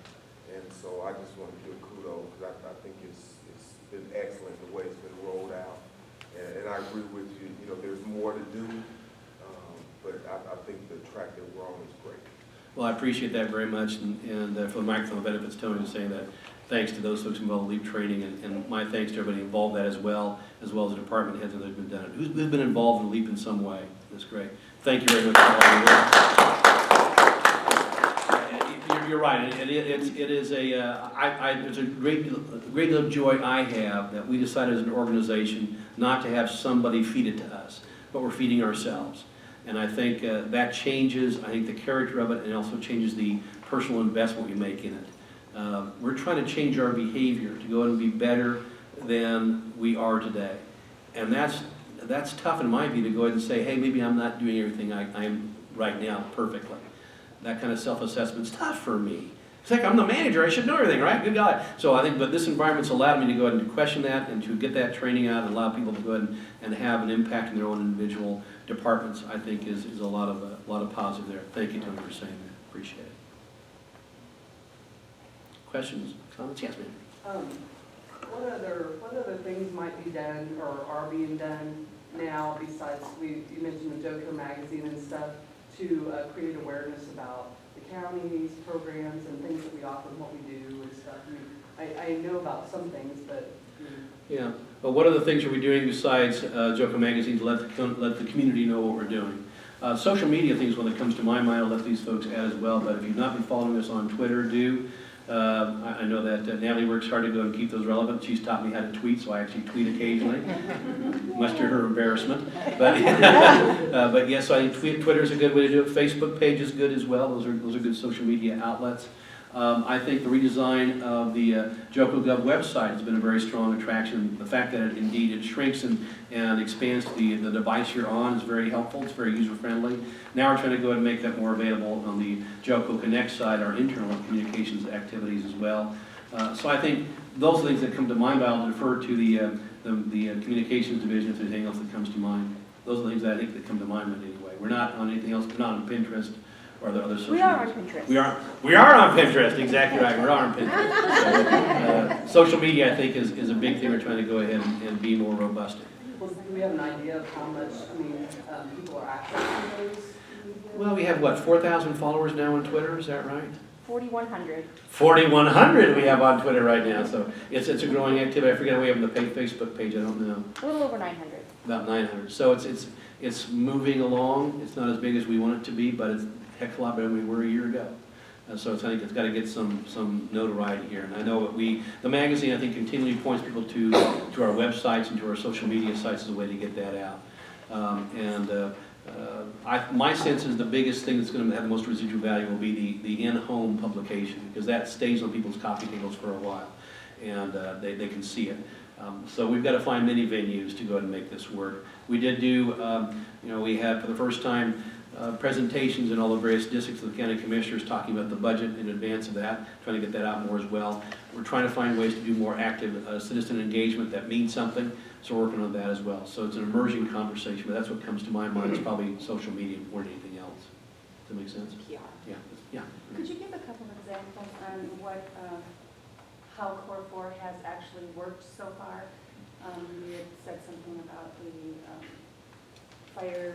And so I just want to give kudos, because I think it's been excellent the way it's been rolled out. And I agree with you, there's more to do, but I think the track that we're on is great. Well, I appreciate that very much, and for the microphone benefits, Tony was saying that thanks to those folks involved in LEAP training, and my thanks to everybody involved in that as well as the department heads that have been done it. Who's been involved in LEAP in some way? That's great. Thank you very much for all your work. You're right. There's a great deal of joy I have that we decided as an organization not to have somebody feed it to us, but we're feeding ourselves. And I think that changes, I think, the character of it, and also changes the personal investment we make in it. We're trying to change our behavior to go and be better than we are today. And that's tough in my view, to go ahead and say, hey, maybe I'm not doing everything I am right now perfectly. That kind of self-assessment's tough for me. It's like, I'm the manager, I should know everything, right? Good God. So I think, but this environment's allowed me to go ahead and question that and to get that training out and allow people to go ahead and have an impact in their own individual departments, I think is a lot of positive there. Thank you, Tony, for saying that. Appreciate it. Questions, comments? Yes, ma'am. What other things might be done or are being done now besides, you mentioned the JoCo magazine and stuff, to create awareness about the county's programs and things that we offer and what we do and stuff? I know about some things, but... Yeah, but what other things are we doing besides JoCo magazine to let the community know what we're doing? Social media things, when it comes to my mind, I'll let these folks add as well, but if you've not been following us on Twitter, do. I know that Natalie works hard to go and keep those relevant. She's taught me how to tweet, so I actually tweet occasionally, much to her embarrassment. But yes, so I think Twitter is a good way to do it. Facebook page is good as well. Those are good social media outlets. I think the redesign of the JoCo.gov website has been a very strong attraction. The fact that it shrinks and expands to the device you're on is very helpful. It's very user-friendly. Now we're trying to go ahead and make that more available on the JoCo Connect side, our internal communications activities as well. So I think those are things that come to mind, but I'll defer to the communications division if there's anything else that comes to mind. Those are the things that I think that come to mind anyway. We're not on anything else. We're not on Pinterest. Or the other social We are on Pinterest. We are on Pinterest, exactly right. We are on Pinterest. So, social media, I think, is a big thing we're trying to go ahead and be more robust in. Well, do we have an idea of how much, people are accessing those? Well, we have, 4,000 followers now on Twitter, is that right? 4,100. 4,100 we have on Twitter right now, so it's a growing activity. I forget what we have on the Facebook page, I don't know. A little over 900. About 900. So it's moving along. It's not as big as we want it to be, but it's a heck of a lot better than we were a year ago. So I think it's got to get some notoriety here. And I know that the magazine, I think, continually points people to our websites and to our social media sites as a way to get that out. My sense is the biggest thing that's going to have the most residual value will be the in-home publication, because that stays on people's coffee tables for a while, and they can see it. So we've got to find many venues to go ahead and make this work. We did do, we had for the first time presentations in all the various districts of the county commissioners talking about the budget in advance of that, trying to get that out more as well. We're trying to find ways to do more active citizen engagement that means something, so we're working on that as well. So it's an emerging conversation, but that's what comes to my mind. It's probably social media more than anything else. Does that make sense? PR. Yeah. Could you give a couple of examples on how Core 4 has actually worked so far? You had said something about the fire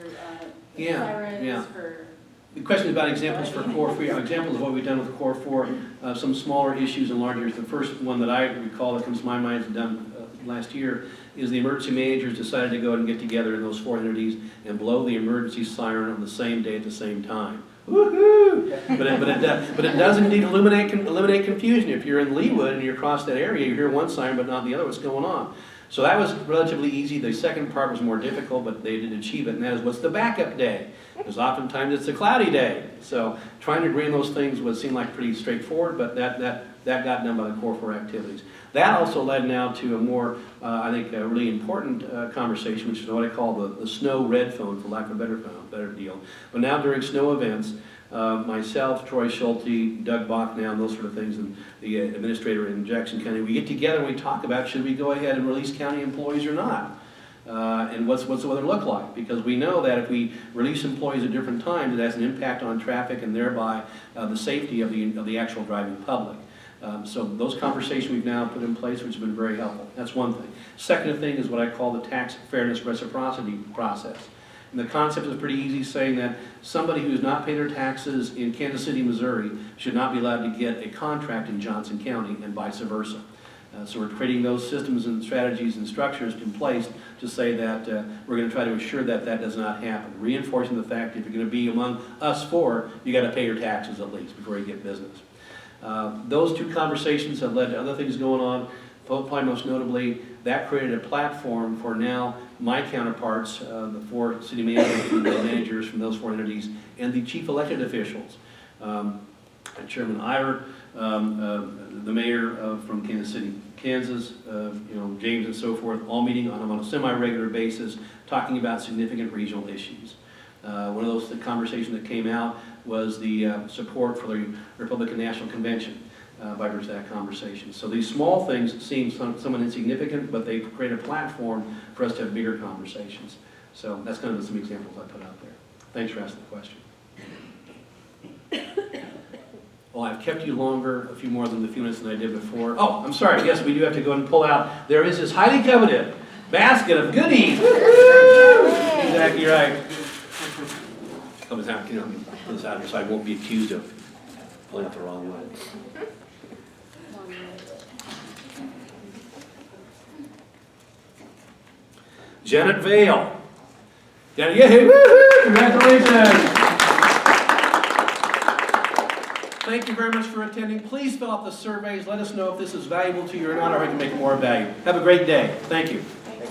sirens for... The question is about examples for Core 4, examples of what we've done with Core 4, some smaller issues and larger. The first one that I recall that comes to my mind is done last year is the emergency managers decided to go and get together in those 4 entities and blow the emergency siren on the same day at the same time. Woohoo! But it does indeed eliminate confusion. If you're in Leawood and you're across that area, you hear one siren but not the other, what's going on? So that was relatively easy. The second part was more difficult, but they did achieve it, and that is, what's the backup day? Because oftentimes it's a cloudy day. So trying to agree on those things would seem like pretty straightforward, but that got done by the core 4 activities. That also led now to a more, I think, a really important conversation, which is what I call the snow red phone, for lack of a better deal. But now during snow events, myself, Troy Schulte, Doug Bachnow, and those sort of things, and the administrator in Jackson County, we get together and we talk about, should we go ahead and release county employees or not? And what's the weather look like? Because we know that if we release employees at different times, it has an impact on traffic and thereby the safety of the actual driving public. So those conversations we've now put in place, which have been very helpful. That's one thing. Second thing is what I call the tax fairness reciprocity process. And the concept is pretty easy, saying that somebody who's not paid their taxes in Kansas City, Missouri, should not be allowed to get a contract in Johnson County, and vice versa. So we're creating those systems and strategies and structures in place to say that we're going to try to ensure that that does not happen. Reinforcing the fact that if you're going to be among us 4, you got to pay your taxes at least before you get business. Those 2 conversations have led to other things going on. Probably most notably, that created a platform for now my counterparts, the 4 city managers from those 4 entities, and the chief elected officials. Chairman Iyer, the mayor from Kansas City, Kansas, James and so forth, all meeting on a semi-regular basis, talking about significant regional issues. One of the conversations that came out was the support for the Republican National Convention by virtue of that conversation. So these small things seem somewhat insignificant, but they create a platform for us to have bigger conversations. So that's kind of some examples I put out there. Thanks for asking the question. Well, I've kept you longer, a few more than the few minutes than I did before. Oh, I'm sorry. Yes, we do have to go and pull out. There is this highly coveted basket of goodies. Exactly right. Come out, put this out here so I won't be accused of pulling it the wrong way. Janet Vale. Janet, yeah, woohoo! Congratulations! Thank you very much for attending. Please fill out the surveys. Let us know if this is valuable to you or not, or I can make it more valuable. Have a great day. Thank you.